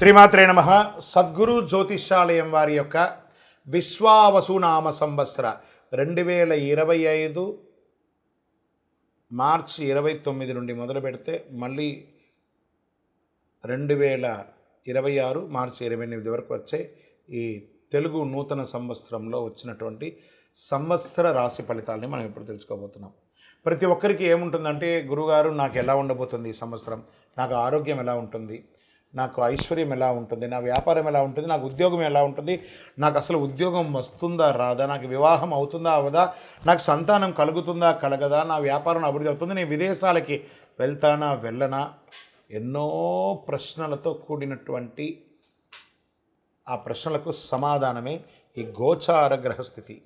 శ్రీమాత్రే నమః. సద్గురు జ్యోతిష్యాలయం వారి యొక్క విశ్వావసునామ సంవత్సర 2025 మార్చి 29 నుండి మొదలు పెడితే మళ్ళీ 2026 మార్చి 28 వరకు వచ్చే ఈ తెలుగు నూతన సంవత్సరంలో వచ్చినటువంటి సంవత్సర రాశి ఫలితాలని మనం ఇప్పుడు తెలుసుకోబోతున్నాం. ప్రతి ఒక్కరికి ఏముంటుందంటే, గురుగారు నాకు ఎలా ఉండబోతుంది ఈ సంవత్సరం, నాకు ఆరోగ్యం ఎలా ఉంటుంది, నాకు ఐశ్వర్యం ఎలా ఉంటుంది, నా వ్యాపారం ఎలా ఉంటుంది, నాకు ఉద్యోగం ఎలా ఉంటుంది, నాకు అసలు ఉద్యోగం వస్తుందా రాదా, నాకు వివాహం అవుతుందా అవదా, నాకు సంతానం కలుగుతుందా కలగదా, నా వ్యాపారం అభివృద్ధి అవుతుంది, నేను విదేశాలకి వెళ్తానా వెళ్ళనా, ఎన్నో ప్రశ్నలతో కూడినటువంటి ఆ ప్రశ్నలకు సమాధానమే ఈ గోచార గ్రహస్థితి.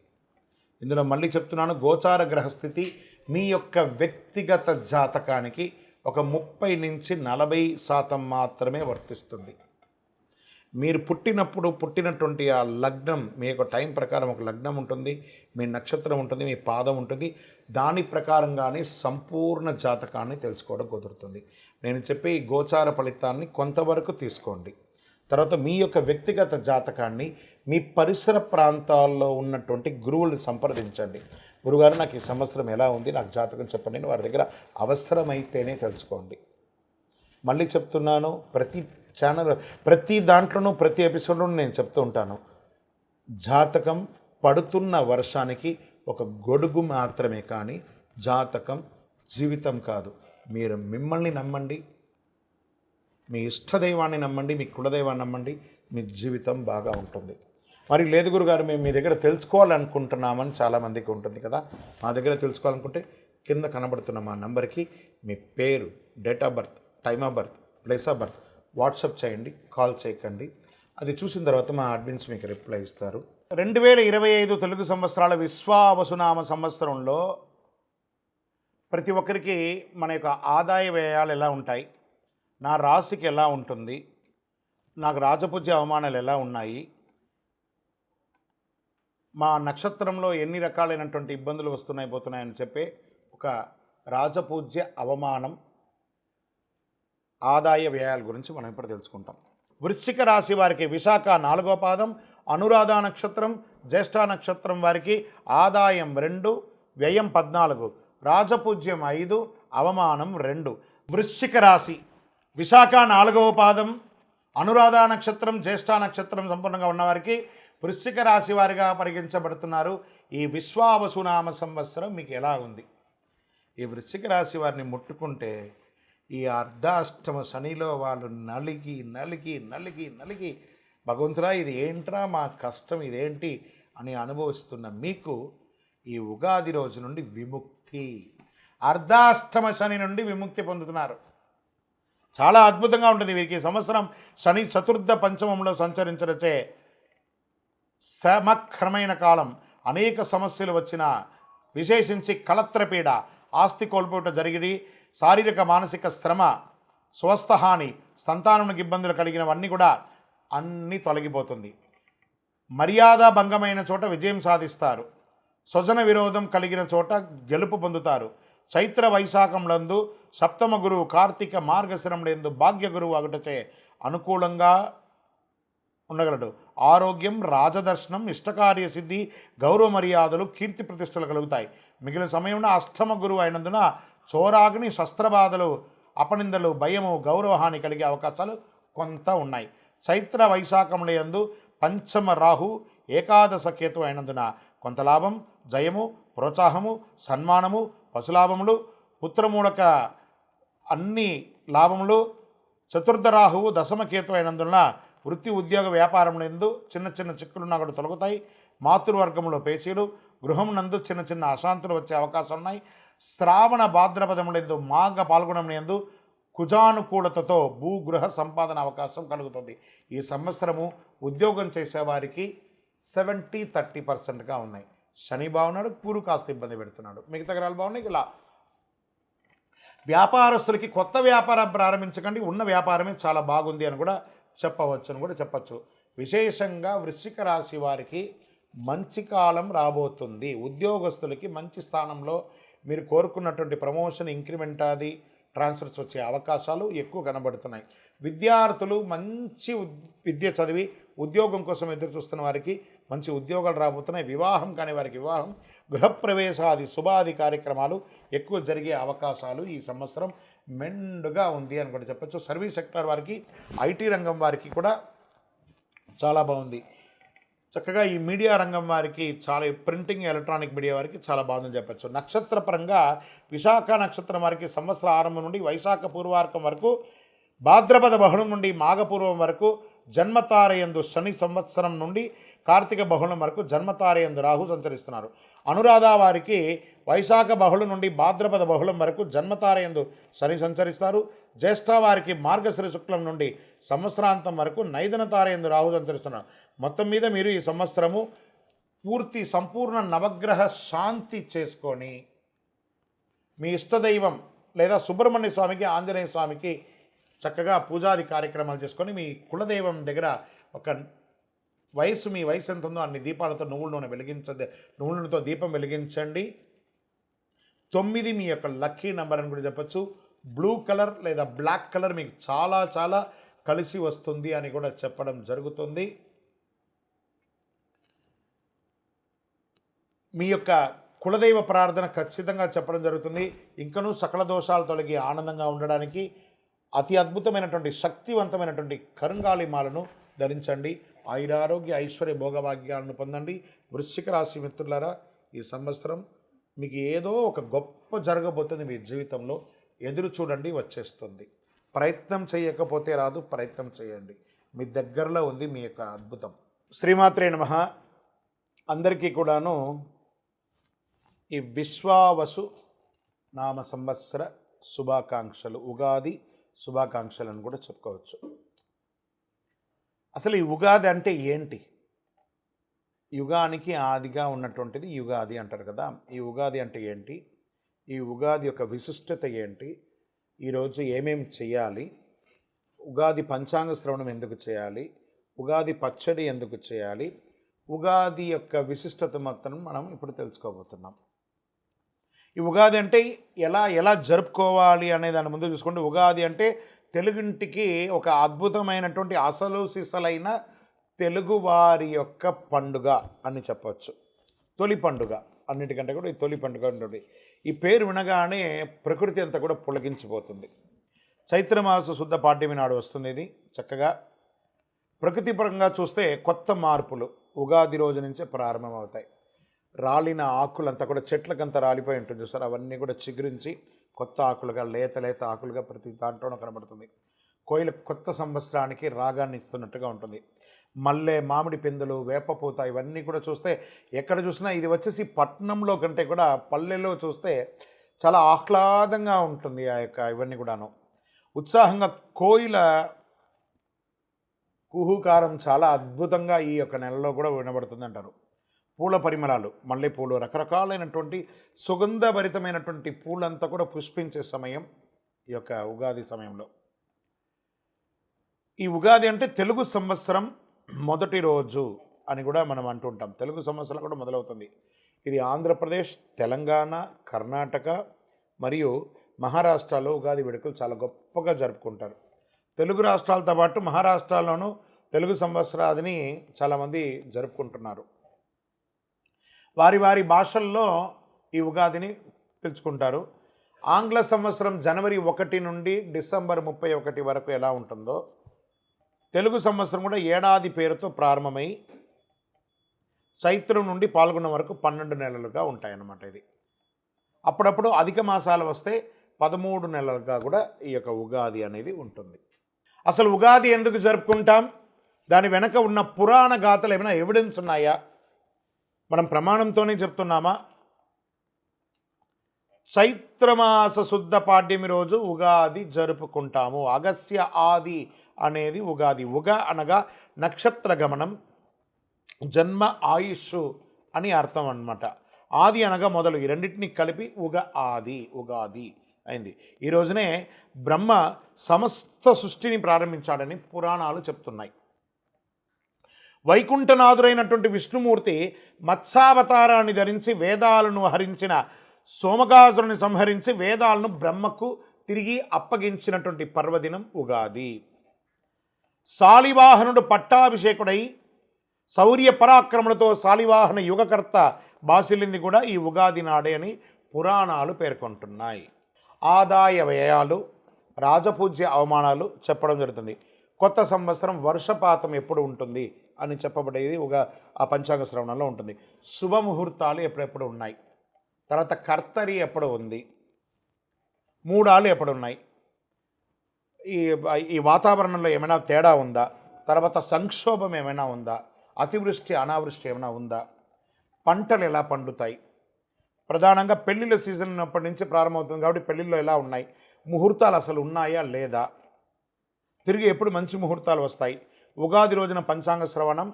ఇందులో మళ్ళీ చెప్తున్నాను, గోచార గ్రహస్థితి మీ యొక్క వ్యక్తిగత జాతకానికి ఒక 30 నుంచి 40% మాత్రమే వర్తిస్తుంది. మీరు పుట్టినటువంటి ఆ లగ్నం, మీ యొక్క టైం ప్రకారం ఒక లగ్నం ఉంటుంది, మీ నక్షత్రం ఉంటుంది, మీ పాదం ఉంటుంది. దాని ప్రకారంగానే సంపూర్ణ జాతకాన్ని తెలుసుకోవడం కుదురుతుంది. నేను చెప్పే ఈ గోచార ఫలితాన్ని కొంతవరకు తీసుకోండి. తర్వాత మీ యొక్క వ్యక్తిగత జాతకాన్ని మీ పరిసర ప్రాంతాల్లో ఉన్నటువంటి గురువుల్ని సంప్రదించండి. గురుగారు నాకు ఈ సంవత్సరం ఎలా ఉంది, నాకు జాతకం చెప్పండి అని వారి దగ్గర అవసరమైతేనే తెలుసుకోండి. మళ్ళీ చెప్తున్నాను, ప్రతి దాంట్లోనూ ప్రతి ఎపిసోడ్లోనూ నేను చెప్తూ ఉంటాను, జాతకం పడుతున్న వర్షానికి ఒక గొడుగు మాత్రమే, కానీ జాతకం జీవితం కాదు. మీరు మిమ్మల్ని నమ్మండి, మీ ఇష్టదైవాన్ని నమ్మండి, మీ కులదైవాన్ని నమ్మండి, మీ జీవితం బాగా ఉంటుంది. మరి లేదు గురుగారు, మేము మీ దగ్గర తెలుసుకోవాలనుకుంటున్నామని చాలామందికి ఉంటుంది కదా. మా దగ్గర తెలుసుకోవాలనుకుంటే కింద కనబడుతున్న మా నంబర్కి మీ పేరు, date of birth, time of birth, place of birth WhatsApp చేయండి, కాల్ చేయకండి. అది చూసిన తర్వాత మా అడ్మిన్స్ మీకు రిప్లై ఇస్తారు. 2025 తెలుగు సంవత్సరాల విశ్వావసునామ సంవత్సరంలో ప్రతి ఒక్కరికి మన యొక్క ఆదాయ వ్యయాలు ఎలా ఉంటాయి, నా రాశికి ఎలా ఉంటుంది, నాకు రాజపూజ్య అవమానాలు ఎలా ఉన్నాయి, మా నక్షత్రంలో ఎన్ని రకాలైనటువంటి ఇబ్బందులు పోతున్నాయని చెప్పే ఒక రాజపూజ్య అవమానం ఆదాయ వ్యయాల గురించి మనం ఇప్పుడు తెలుసుకుంటాం. వృశ్చిక రాశి వారికి విశాఖ 4వ పాదం, అనురాధ నక్షత్రం, జ్యేష్ఠ నక్షత్రం వారికి ఆదాయం 2, వ్యయం 14, రాజపూజ్యం 5, అవమానం 2. వృశ్చిక రాశి విశాఖ 4వ పాదం, అనురాధ నక్షత్రం, జ్యేష్ఠ నక్షత్రం సంపూర్ణంగా ఉన్నవారికి వృశ్చిక రాశి వారిగా పరిగణించబడుతున్నారు. ఈ విశ్వావసునామ సంవత్సరం మీకు ఎలా ఉంది? ఈ వృశ్చిక రాశి వారిని ముట్టుకుంటే ఈ అర్ధాష్టమ శనిలో వాళ్ళు నలిగి నలిగి నలిగి నలిగి భగవంతురా ఇది ఏంట్రా మా కష్టం ఇదేంటి అని అనుభవిస్తున్న మీకు ఈ ఉగాది రోజు నుండి విముక్తి, అర్ధాష్టమ శని నుండి విముక్తి పొందుతున్నారు. చాలా అద్భుతంగా ఉంటుంది వీరికి. సంవత్సరం శని చతుర్థ పంచమంలో సంచరించడచే సమక్రమైన కాలం. అనేక సమస్యలు వచ్చినా, విశేషించి కలత్రపీడ, ఆస్తి కోల్పోవటం జరిగి శారీరక మానసిక శ్రమ, స్వస్థహాని, సంతానానికి ఇబ్బందులు కలిగినవన్నీ కూడా అన్నీ తొలగిపోతుంది. మర్యాద భంగమైన చోట విజయం సాధిస్తారు. స్వజన విరోధం కలిగిన చోట గెలుపు పొందుతారు. చైత్ర వైశాఖంలందు సప్తమ గురువు, కార్తీక మార్గశిరంలందు భాగ్య గురువు అగుటచే అనుకూలంగా ఉండగలడు. ఆరోగ్యం, రాజదర్శనం, ఇష్టకార్య సిద్ధి, గౌరవ మర్యాదలు, కీర్తి ప్రతిష్టలు కలుగుతాయి. మిగిలిన సమయంలో అష్టమ గురువు అయినందున చోరాగ్ని, శస్త్రబాధలు, అపనిందలు, భయము, గౌరవహాని కలిగే అవకాశాలు కొంత ఉన్నాయి. చైత్ర వైశాఖములందు పంచమ రాహు, ఏకాదశ కేతు అయినందున కొంత లాభం, జయము, ప్రోత్సాహము, సన్మానము, పశులాభములు, పుత్రమూలక అన్ని లాభములు. చతుర్థ రాహువు దశమకేతు అయినందున వృత్తి, ఉద్యోగ, వ్యాపారం నందు చిన్న చిన్న చిక్కులున్నా కూడా తొలగుతాయి. మాతృవర్గంలో పేచీలు, గృహం నందు చిన్న చిన్న అశాంతులు వచ్చే అవకాశం ఉన్నాయి. శ్రావణ భాద్రపదములందు మాఘ పాల్గొనములందు కుజానుకూలతతో భూగృహ సంపాదన అవకాశం కలుగుతుంది. ఈ సంవత్సరము ఉద్యోగం చేసేవారికి 70-30%గా ఉన్నాయి. శని బాగున్నాడు, పూరు కాస్త ఇబ్బంది పెడుతున్నాడు, మిగతా గ్రహాలు బాగున్నాయి. ఇలా వ్యాపారస్తులకి కొత్త వ్యాపారం ప్రారంభించకండి, ఉన్న వ్యాపారమే చాలా బాగుంది అని కూడా చెప్పచ్చు. విశేషంగా వృశ్చిక రాశి వారికి మంచి కాలం రాబోతుంది. ఉద్యోగస్తులకి మంచి స్థానంలో మీరు కోరుకున్నటువంటి ప్రమోషన్, ఇంక్రిమెంట్ అది ట్రాన్స్ఫర్స్ వచ్చే అవకాశాలు ఎక్కువ కనబడుతున్నాయి. విద్యార్థులు మంచి విద్య చదివి ఉద్యోగం కోసం ఎదురు చూస్తున్న వారికి మంచి ఉద్యోగాలు రాబోతున్నాయి. వివాహం కాని వారికి వివాహం, గృహప్రవేశాది శుభాది కార్యక్రమాలు ఎక్కువ జరిగే అవకాశాలు ఈ సంవత్సరం మెండుగా ఉంది అని కూడా చెప్పచ్చు. సర్వీస్ సెక్టార్ వారికి, ఐటీ రంగం వారికి కూడా చాలా బాగుంది. చక్కగా ఈ మీడియా రంగం వారికి చాలా, ప్రింటింగ్ ఎలక్ట్రానిక్ మీడియా వారికి చాలా బాగుందని చెప్పచ్చు. నక్షత్రపరంగా విశాఖ నక్షత్రం వారికి సంవత్సర ఆరంభం నుండి వైశాఖ పూర్వార్కం వరకు, భాద్రపద బహుళం నుండి మాఘపూర్వం వరకు జన్మతారయందు శని, సంవత్సరం నుండి కార్తీక బహుళం వరకు జన్మతారయందు రాహు సంచరిస్తున్నారు. అనురాధ వారికి వైశాఖ బహుళం నుండి భాద్రపద బహుళం వరకు జన్మతారయందు శని సంచరిస్తారు. జ్యేష్ఠ వారికి మార్గశిర శుక్లం నుండి సంవత్సరాంతం వరకు నైదన తారయందు రాహు సంచరిస్తున్నారు. మొత్తం మీద మీరు ఈ సంవత్సరము సంపూర్ణ నవగ్రహ శాంతి చేసుకొని మీ ఇష్టదైవం లేదా సుబ్రహ్మణ్య స్వామికి, ఆంజనేయ స్వామికి చక్కగా పూజాది కార్యక్రమాలు చేసుకొని మీ కులదైవం దగ్గర ఒక మీ వయసు ఎంత ఉందో అన్ని దీపాలతో నువ్వుల నూనెతో దీపం వెలిగించండి. 9 మీ యొక్క లక్కీ నెంబర్ అని కూడా చెప్పచ్చు. బ్లూ కలర్ లేదా బ్లాక్ కలర్ మీకు చాలా చాలా కలిసి వస్తుంది అని కూడా చెప్పడం జరుగుతుంది. మీ యొక్క కులదైవ ప్రార్థన ఖచ్చితంగా చెప్పడం జరుగుతుంది. ఇంకనూ సకల దోషాలు తొలగి ఆనందంగా ఉండడానికి అతి అద్భుతమైనటువంటి శక్తివంతమైనటువంటి కరుంగాలి మాలను ధరించండి. ఆయురారోగ్య ఐశ్వర్య భోగభాగ్యాలను పొందండి. వృశ్చిక రాశి మిత్రులారా, ఈ సంవత్సరం మీకు ఏదో ఒక గొప్ప జరగబోతుంది మీ జీవితంలో. ఎదురు చూడండి, వచ్చేస్తుంది. ప్రయత్నం చేయకపోతే రాదు, ప్రయత్నం చేయండి. మీ దగ్గరలో ఉంది మీ యొక్క అద్భుతం. శ్రీమాత్రే నమః. అందరికీ కూడాను ఈ విశ్వావసు నామ సంవత్సర శుభాకాంక్షలు, ఉగాది శుభాకాంక్షలను కూడా చెప్పుకోవచ్చు. అసలు ఈ ఉగాది అంటే ఏంటి? యుగానికి ఆదిగా ఉన్నటువంటిది యుగాది అంటారు కదా. ఈ ఉగాది అంటే ఏంటి? ఈ ఉగాది యొక్క విశిష్టత ఏంటి? ఈరోజు ఏమేమి చేయాలి? ఉగాది పంచాంగ శ్రవణం ఎందుకు చేయాలి? ఉగాది పచ్చడి ఎందుకు చేయాలి? ఉగాది యొక్క విశిష్టత మొత్తం మనం ఇప్పుడు తెలుసుకోబోతున్నాం. ఈ ఉగాది అంటే ఎలా జరుపుకోవాలి అనే దాని ముందు చూసుకోండి. ఉగాది అంటే తెలుగింటికి ఒక అద్భుతమైనటువంటి అసలు సిసలైన తెలుగువారి యొక్క పండుగ అని చెప్పవచ్చు. తొలి పండుగ అన్నిటికంటే కూడా ఈ తొలి పండుగ ఉంటుంది. ఈ పేరు వినగానే ప్రకృతి అంతా కూడా పులకించిపోతుంది. చైత్రమాస శుద్ధ పాడ్యమి నాడు వస్తుంది ఇది. చక్కగా ప్రకృతి పరంగా చూస్తే కొత్త మార్పులు ఉగాది రోజు నుంచే ప్రారంభమవుతాయి. రాలిన ఆకులంతా కూడా చెట్లకంతా రాలిపోయి ఉంటుంది చూస్తారు, అవన్నీ కూడా చిగురించి కొత్త ఆకులుగా, లేత ఆకులుగా ప్రతి దాంట్లోనూ కనబడుతుంది. కోయిల కొత్త సంవత్సరానికి రాగాన్ని ఇస్తున్నట్టుగా ఉంటుంది. మల్లె, మామిడి పిందెలు, వేపపూత ఇవన్నీ కూడా చూస్తే ఎక్కడ చూసినా ఇది వచ్చేసి పట్టణంలో కంటే కూడా పల్లెల్లో చూస్తే చాలా ఆహ్లాదంగా ఉంటుంది. ఆ యొక్క ఇవన్నీ కూడాను ఉత్సాహంగా కోయిల కుహుకారం చాలా అద్భుతంగా ఈ యొక్క నెలలో కూడా వినబడుతుంది అంటారు. పూల పరిమళాలు, మల్లెపూలు, రకరకాలైనటువంటి సుగంధభరితమైనటువంటి పూలంతా కూడా పుష్పించే సమయం ఈ యొక్క ఉగాది సమయంలో. ఈ ఉగాది అంటే తెలుగు సంవత్సరం మొదటి రోజు అని కూడా మనం అంటుంటాం. తెలుగు సంవత్సరం కూడా మొదలవుతుంది. ఇది ఆంధ్రప్రదేశ్, తెలంగాణ, కర్ణాటక మరియు మహారాష్ట్రలో ఉగాది వేడుకలు చాలా గొప్పగా జరుపుకుంటారు. తెలుగు రాష్ట్రాలతో పాటు మహారాష్ట్రలోనూ తెలుగు సంవత్సరాదిని చాలామంది జరుపుకుంటున్నారు. వారి భాషల్లో ఈ ఉగాదిని పిలుచుకుంటారు. ఆంగ్ల సంవత్సరం జనవరి 1 నుండి డిసెంబర్ 31 వరకు ఎలా ఉంటుందో తెలుగు సంవత్సరం కూడా ఏడాది పేరుతో ప్రారంభమై చైత్రం నుండి పాల్గొన్న వరకు 12 నెలలుగా ఉంటాయన్నమాట. ఇది అప్పుడప్పుడు అధిక మాసాలు వస్తే 13 నెలలుగా కూడా ఈ యొక్క ఉగాది అనేది ఉంటుంది. అసలు ఉగాది ఎందుకు జరుపుకుంటాం? దాని వెనక ఉన్న పురాణ గాథలు ఏమైనా ఎవిడెన్స్ ఉన్నాయా? మనం ప్రమాణంతోనే చెప్తున్నామా? చైత్రమాస శుద్ధ పాడ్యమి రోజు ఉగాది జరుపుకుంటాము. అగస్య ఆది అనేది ఉగాది. ఉగ అనగా నక్షత్ర గమనం, జన్మ, ఆయుష్ అని అర్థం అన్నమాట. ఆది అనగా మొదలు, ఈ రెండింటిని కలిపి ఉగాది అయింది. ఈ రోజునే బ్రహ్మ సమస్త సృష్టిని ప్రారంభించాడని పురాణాలు చెప్తున్నాయి. వైకుంఠనాథుడైనటువంటి విష్ణుమూర్తి మత్స్యావతారాన్ని ధరించి వేదాలను హరించిన సోమకాసురుని సంహరించి వేదాలను బ్రహ్మకు తిరిగి అప్పగించినటువంటి పర్వదినం ఉగాది. శాలివాహనుడు పట్టాభిషేకుడై శౌర్య పరాక్రమణతో శాలివాహన యుగకర్త బాసిల్లింది కూడా ఈ ఉగాది నాడే అని పురాణాలు పేర్కొంటున్నాయి. ఆదాయ వ్యయాలు, రాజపూజ్య అవమానాలు చెప్పడం జరుగుతుంది. కొత్త సంవత్సరం వర్షపాతం ఎప్పుడు ఉంటుంది అని చెప్పబడేది ఆ పంచాంగ శ్రవణంలో ఉంటుంది. శుభముహూర్తాలు ఎప్పుడెప్పుడు ఉన్నాయి, తర్వాత కర్తరి ఎప్పుడు ఉంది, మూడాలు ఎప్పుడు ఉన్నాయి, ఈ వాతావరణంలో ఏమైనా తేడా ఉందా, తర్వాత సంక్షోభం ఏమైనా ఉందా, అతివృష్టి అనావృష్టి ఏమైనా ఉందా, పంటలు ఎలా పండుతాయి, ప్రధానంగా పెళ్ళిళ్ళ సీజన్ ఉన్నప్పటి నుంచి ప్రారంభమవుతుంది కాబట్టి పెళ్ళిళ్ళు ఎలా ఉన్నాయి, ముహూర్తాలు అసలు ఉన్నాయా లేదా, తిరిగి ఎప్పుడు మంచి ముహూర్తాలు వస్తాయి. ఉగాది రోజున పంచాంగ శ్రవణం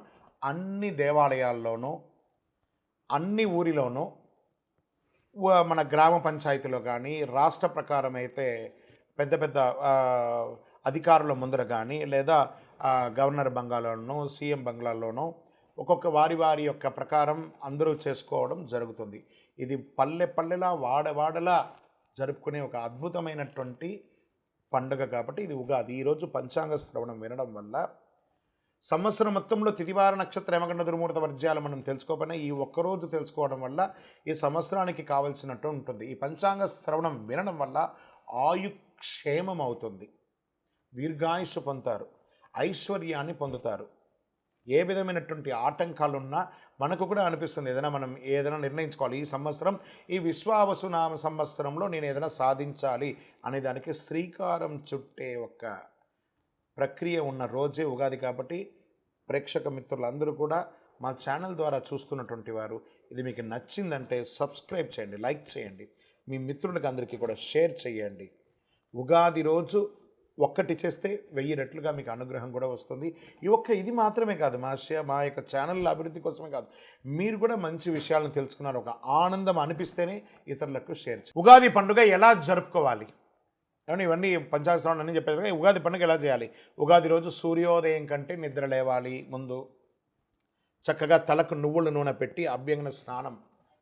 అన్ని దేవాలయాల్లోనూ అన్ని ఊరిలోనూ మన గ్రామ పంచాయతీలో కానీ రాష్ట్ర ప్రకారం అయితే పెద్ద పెద్ద అధికారుల ముందర కానీ లేదా గవర్నర్ బంగ్లాలోనూ సీఎం బంగ్లాల్లోనూ ఒక్కొక్క వారి యొక్క ప్రకారం అందరూ చేసుకోవడం జరుగుతుంది. ఇది పల్లె పల్లెలా వాడలా జరుపుకునే ఒక అద్భుతమైనటువంటి పండుగ కాబట్టి ఇది ఉగాది. ఈరోజు పంచాంగ శ్రవణం వినడం వల్ల సంవత్సరం మొత్తంలో తిథివార నక్షత్ర యమగండ దుర్ముహూర్త వర్జ్యాలు మనం తెలుసుకోకపోయినా ఈ ఒక్కరోజు తెలుసుకోవడం వల్ల ఈ సంవత్సరానికి కావలసినట్టు ఉంటుంది. ఈ పంచాంగ శ్రవణం వినడం వల్ల ఆయుక్షేమం అవుతుంది, దీర్ఘాయుష్ పొందుతారు, ఐశ్వర్యాన్ని పొందుతారు. ఏ విధమైనటువంటి ఆటంకాలున్నా మనకు కూడా అనిపిస్తుంది మనం ఏదైనా నిర్ణయించుకోవాలి, ఈ సంవత్సరం ఈ విశ్వావసునామ సంవత్సరంలో నేను ఏదైనా సాధించాలి అనే దానికి శ్రీకారం చుట్టే ఒక ప్రక్రియ ఉన్న రోజే ఉగాది. కాబట్టి ప్రేక్షక మిత్రులందరూ కూడా మా ఛానల్ ద్వారా చూస్తున్నటువంటి వారు ఇది మీకు నచ్చిందంటే సబ్స్క్రైబ్ చేయండి, లైక్ చేయండి, మీ మిత్రులకు అందరికీ కూడా షేర్ చేయండి. ఉగాది రోజు ఒక్కటి చేస్తే 1000 రెట్లుగా మీకు అనుగ్రహం కూడా వస్తుంది. ఇది మాత్రమే కాదు, మా యొక్క ఛానల్ అభివృద్ధి కోసమే కాదు, మీరు కూడా మంచి విషయాలను తెలుసుకున్నారు, ఒక ఆనందం అనిపిస్తేనే ఇతరులకు షేర్ చేయండి. ఉగాది పండుగ ఎలా జరుపుకోవాలి ఏమన్నా ఇవన్నీ పంచాంగ శ్రవణం అన్నీ చెప్పారు. ఉగాది పండుగ ఎలా చేయాలి? ఉగాది రోజు సూర్యోదయం కంటే నిద్ర లేవాలి. ముందు చక్కగా తలకు నువ్వుల నూనె పెట్టి అభ్యంగన స్నానం,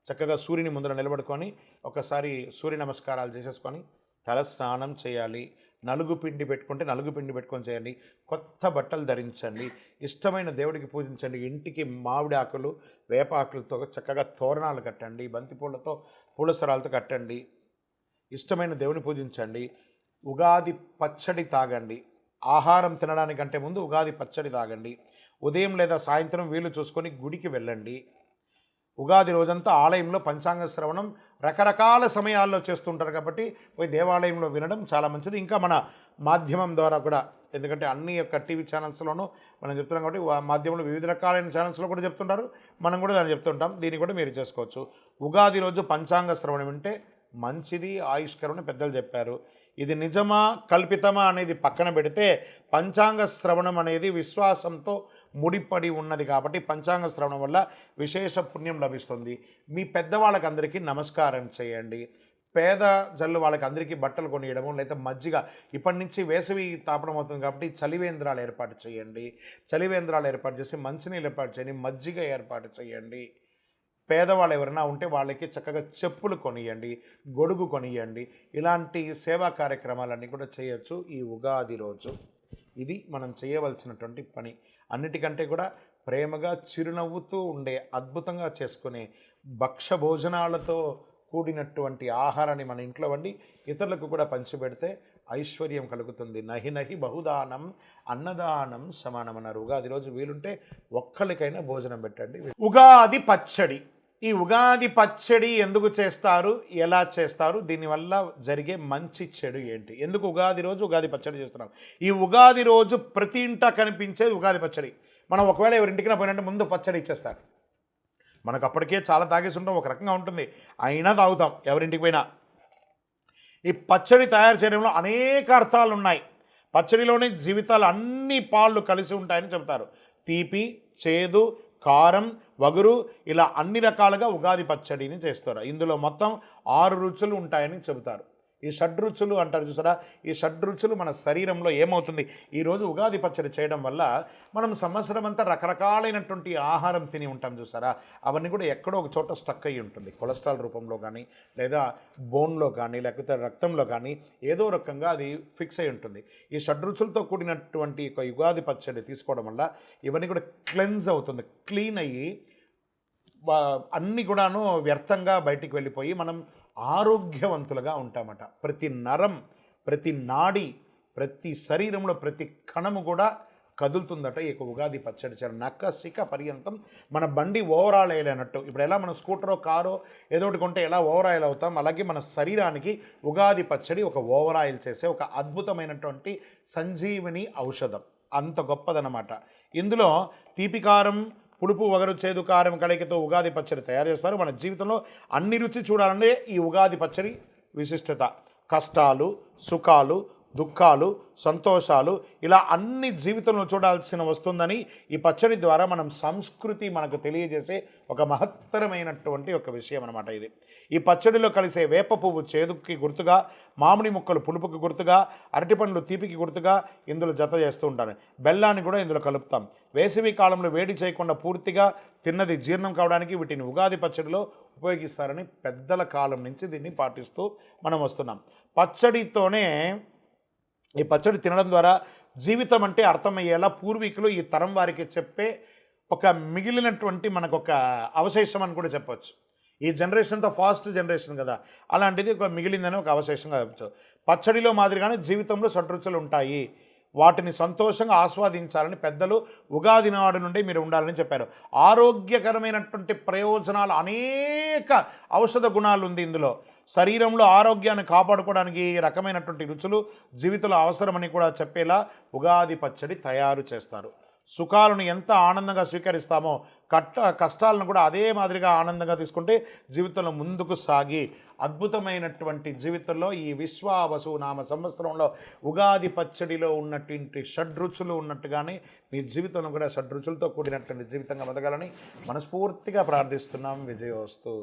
చక్కగా సూర్యుని ముందర నిలబడుకొని ఒకసారి సూర్య నమస్కారాలు చేసేసుకొని తల స్నానం చేయాలి. నలుగు పిండి పెట్టుకుంటే నలుగు పిండి పెట్టుకొని చేయండి. కొత్త బట్టలు ధరించండి, ఇష్టమైన దేవుడికి పూజించండి. ఇంటికి మామిడి ఆకులు వేప ఆకులతో చక్కగా తోరణాలు కట్టండి, బంతిపూలతో పూలసరాలతో కట్టండి, ఇష్టమైన దేవుని పూజించండి. ఉగాది పచ్చడి తాగండి. ఆహారం తినడానికంటే ముందు ఉగాది పచ్చడి తాగండి. ఉదయం లేదా సాయంత్రం వీలు చూసుకొని గుడికి వెళ్ళండి. ఉగాది రోజంతా ఆలయంలో పంచాంగ శ్రవణం రకరకాల సమయాల్లో చేస్తుంటారు కాబట్టి పోయి దేవాలయంలో వినడం చాలా మంచిది. ఇంకా మన మాధ్యమం ద్వారా కూడా, ఎందుకంటే అన్ని యొక్క టీవీ ఛానల్స్లోనూ మనం చెప్తున్నాం కాబట్టి మాధ్యమంలో వివిధ రకాలైన ఛానల్స్లో కూడా చెప్తుంటారు, మనం కూడా దాన్ని చెప్తుంటాం. దీన్ని కూడా మీరు చేసుకోవచ్చు. ఉగాది రోజు పంచాంగ శ్రవణం వింటే మంచిది, ఆయుష్కరమని పెద్దలు చెప్పారు. ఇది నిజమా కల్పితమా అనేది పక్కన పెడితే పంచాంగ శ్రవణం అనేది విశ్వాసంతో ముడిపడి ఉన్నది కాబట్టి పంచాంగ శ్రవణం వల్ల విశేష పుణ్యం లభిస్తుంది. మీ పెద్దవాళ్ళకి అందరికీ నమస్కారం చేయండి. పేద జల్లు వాళ్ళకి అందరికీ బట్టలు కొనియడము, లేదా మజ్జిగ, ఇప్పటి నుంచి వేసవి తాపడం అవుతుంది కాబట్టి చలివేంద్రాలు ఏర్పాటు చేయండి. చలివేంద్రాలు ఏర్పాటు చేసి మంచినీళ్ళు ఏర్పాటు చేయండి, మజ్జిగ ఏర్పాటు చేయండి. పేదవాళ్ళు ఎవరైనా ఉంటే వాళ్ళకి చక్కగా చెప్పులు కొనియండి, గొడుగు కొనియండి. ఇలాంటి సేవా కార్యక్రమాలన్నీ కూడా చేయొచ్చు ఈ ఉగాది రోజు. ఇది మనం చేయవలసినటువంటి పని. అన్నిటికంటే కూడా ప్రేమగా చిరునవ్వుతూ ఉండే, అద్భుతంగా చేసుకునే భక్ష భోజనాలతో కూడినటువంటి ఆహారాన్ని మన ఇంట్లో వండి ఇతరులకు కూడా పంచిపెడితే ఐశ్వర్యం కలుగుతుంది. నహి నహి బహుదానం అన్నదానం సమానం అన్నారు. ఉగాది రోజు వీలుంటే ఒక్కరికైనా భోజనం పెట్టండి. ఉగాది పచ్చడి. ఈ ఉగాది పచ్చడి ఎందుకు చేస్తారు, ఎలా చేస్తారు, దీనివల్ల జరిగే మంచి చెడు ఏంటి, ఎందుకు ఉగాది రోజు ఉగాది పచ్చడి చేస్తున్నాం? ఈ ఉగాది రోజు ప్రతి ఇంట కనిపించేది ఉగాది పచ్చడి. మనం ఒకవేళ ఎవరింటికి పోయినట్టు ముందు పచ్చడి ఇచ్చేస్తారు. మనకు అప్పటికే చాలా తాగేసి ఉంటాం, ఒక రకంగా ఉంటుంది, అయినా తాగుతాం ఎవరింటికి పోయినా. ఈ పచ్చడి తయారు చేయడంలో అనేక అర్థాలు ఉన్నాయి. పచ్చడిలోనే జీవితాలు అన్ని పాళ్ళు కలిసి ఉంటాయని చెబుతారు. తీపి, చేదు, కారం, వగురు, ఇలా అన్ని రకాలుగా ఉగాది పచ్చడిని చేస్తారు. ఇందులో మొత్తం 6 రుచులు ఉంటాయని చెబుతారు. ఈ షడ్రుచులు అంటారు చూసారా, ఈ షడ్రుచులు మన శరీరంలో ఏమవుతుంది, ఈరోజు ఉగాది పచ్చడి చేయడం వల్ల మనం సంవత్సరం అంతా రకరకాలైనటువంటి ఆహారం తిని ఉంటాం చూసారా, అవన్నీ కూడా ఎక్కడో ఒక చోట స్టక్ అయ్యి ఉంటుంది. కొలెస్ట్రాల్ రూపంలో కానీ, లేదా బోన్లో కానీ, లేకపోతే రక్తంలో కానీ ఏదో రకంగా అది ఫిక్స్ అయి ఉంటుంది. ఈ షడ్రుచులతో కూడినటువంటి ఒక ఉగాది పచ్చడి తీసుకోవడం వల్ల ఇవన్నీ కూడా క్లెన్స్ అవుతుంది, క్లీన్ అయ్యి అన్నీ కూడాను వ్యర్థంగా బయటికి వెళ్ళిపోయి మనం ఆరోగ్యవంతులుగా ఉంటామట. ప్రతి నరం, ప్రతి నాడి, ప్రతి శరీరంలో ప్రతి కణము కూడా కదులుతుందట ఈ ఉగాది పచ్చడి చేయడం. నక్కసిక పర్యంతం మన బండి ఓవర్ ఆయిల్ అయినట్టు. ఇప్పుడు ఎలా మన స్కూటరో కారో ఏదో ఒకటి కొంటే ఎలా ఓవర్ ఆయిల్ అవుతాం, అలాగే మన శరీరానికి ఉగాది పచ్చడి ఒక ఓవర్ ఆయిల్ చేసే ఒక అద్భుతమైనటువంటి సంజీవిని ఔషధం. అంత గొప్పదనమాట. ఇందులో తీపికారం, పులుపు, వగరు, చేదు, కారం కలయికతో ఉగాది పచ్చడి తయారు చేస్తారు. మన జీవితంలో అన్ని రుచి చూడాలంటే ఈ ఉగాది పచ్చడి విశిష్టత. కష్టాలు, సుఖాలు, దుఃఖాలు, సంతోషాలు ఇలా అన్ని జీవితంలో చూడాల్సిన వస్తుందని ఈ పచ్చడి ద్వారా మనం సంస్కృతి మనకు తెలియజేసే ఒక మహత్తరమైనటువంటి ఒక విషయం అనమాట ఇది. ఈ పచ్చడిలో కలిసే వేప పువ్వు చేదుకి గుర్తుగా, మామిడి ముక్కలు పులుపుకి గుర్తుగా, అరటిపండ్లు తీపికి గుర్తుగా ఇందులో జత చేస్తూ ఉంటాను. బెల్లాన్ని కూడా ఇందులో కలుపుతాం. వేసవి కాలంలో వేడి చేయకుండా పూర్తిగా తిన్నది జీర్ణం కావడానికి వీటిని ఉగాది పచ్చడిలో ఉపయోగిస్తారని పెద్దల కాలం నుంచి దీన్ని పాటిస్తూ మనం వస్తున్నాం. పచ్చడితోనే ఈ పచ్చడి తినడం ద్వారా జీవితం అంటే అర్థమయ్యేలా పూర్వీకులు ఈ తరం వారికి చెప్పే ఒక మిగిలినటువంటి మనకు ఒక అవశేషం అని కూడా చెప్పవచ్చు. ఈ జనరేషన్తో ఫాస్ట్ జనరేషన్ కదా, అలాంటిది ఒక మిగిలిందని ఒక అవశేషంగా చెప్పచ్చు. పచ్చడిలో మాదిరిగానే జీవితంలో షడ్రుచులు ఉంటాయి, వాటిని సంతోషంగా ఆస్వాదించాలని పెద్దలు ఉగాది నాడు నుండి మీరు ఉండాలని చెప్పారు. ఆరోగ్యకరమైనటువంటి ప్రయోజనాలు, అనేక ఔషధ గుణాలు ఉంది ఇందులో. శరీరంలో ఆరోగ్యాన్ని కాపాడుకోవడానికి ఈ రకమైనటువంటి రుచులు జీవితంలో అవసరమని కూడా చెప్పేలా ఉగాది పచ్చడి తయారు చేస్తారు. సుఖాలను ఎంత ఆనందంగా స్వీకరిస్తామో కష్టాలను కూడా అదే మాదిరిగా ఆనందంగా తీసుకుంటే జీవితంలో ముందుకు సాగి అద్భుతమైనటువంటి జీవితంలో ఈ విశ్వావసు నామ సంవత్సరంలో ఉగాది పచ్చడిలో ఉన్నటువంటి షడ్రుచులు ఉన్నట్టుగానే మీ జీవితంలో కూడా షడ్రుచులతో కూడినటువంటి జీవితంగా బతకాలని మనస్ఫూర్తిగా ప్రార్థిస్తున్నాం. విజయోస్తు.